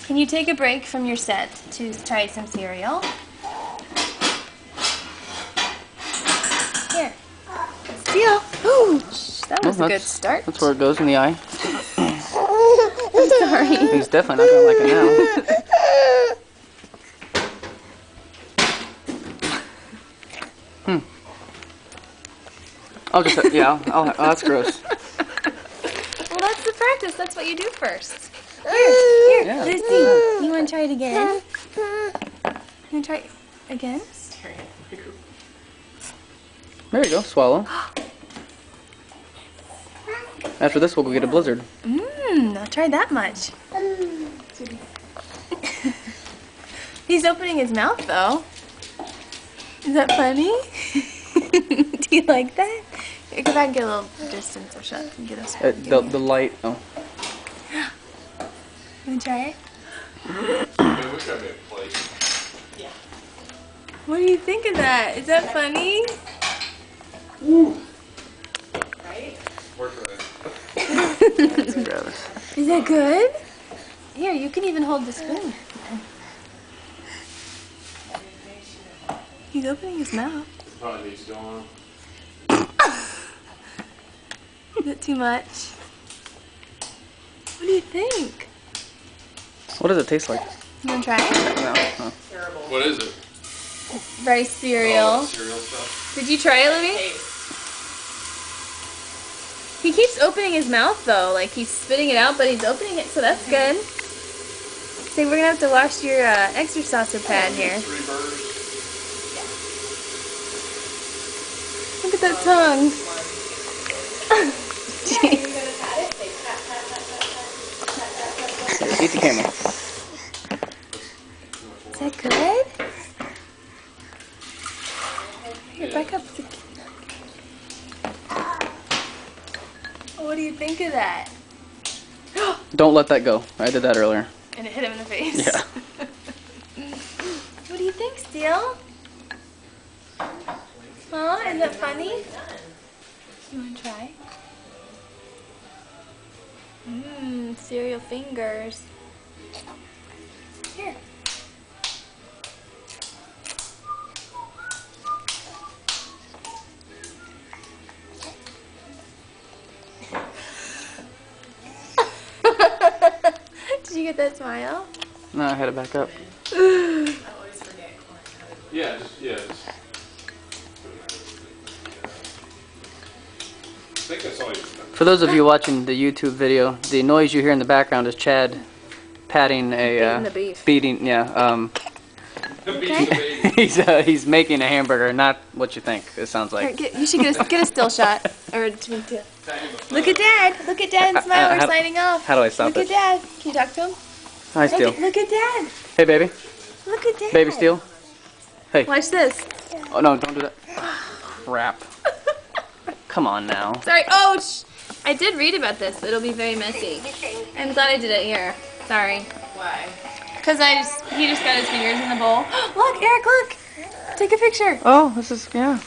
Can you take a break from your set to try some cereal? Here. Steele. Ooh, that was a good start. That's where it goes in the eye. I'm sorry. He's definitely not gonna like it now. I'll just, yeah, oh, that's gross. Well, that's the practice. That's what you do first. Here, Yeah. Lucy, you want to try it again? You want to try it again? There you go, swallow. After this, we'll go get a blizzard. I'll try that much. He's opening his mouth, though. Is that funny? Do you like that? Here, go back and get a little distance or shut and get us. The light, oh. You want to try it? What do you think of that? Is that funny? Right? That's gross. Is that good? Here, you can even hold the spoon. He's opening his mouth. Probably needs to go on. Is it too much? What do you think? What does it taste like? You want to try it? No. Oh. Terrible. What is it? Rice cereal. Oh, cereal stuff. Did you try it, Libby? He keeps opening his mouth though, like he's spitting it out, but he's opening it, so that's good. So we're gonna have to wash your extra saucer pad here. 3 burgers. Look at that tongue. Eat the camera. Is that good? Here, back up. What do you think of that? Don't let that go. I did that earlier. And it hit him in the face. Yeah. What do you think, Steele? Huh? Is that funny? You want to try? Cereal fingers. Here. Did you get that smile? No, I had it back up. Yeah, just. I think that's all you. For those of you watching the YouTube video, the noise you hear in the background is Chad patting Beating the beef. Okay. he's making a hamburger, not what you think it sounds like. Here, you should get a still shot. Or me too. Look at Dad. Look at Dad and smile. We're signing off. How do I stop Look at Dad. Can you talk to him? Hi, Steele. Look at Dad. Hey, baby. Look at Dad. Baby Steele. Hey. Watch this. Oh, no, don't do that. Crap. Come on now. Sorry. Oh, I did read about this. It'll be very messy. I'm glad I did it here. Sorry. Why? Because he just got his fingers in the bowl. Look, Eric, look. Take a picture. Oh, this is, yeah.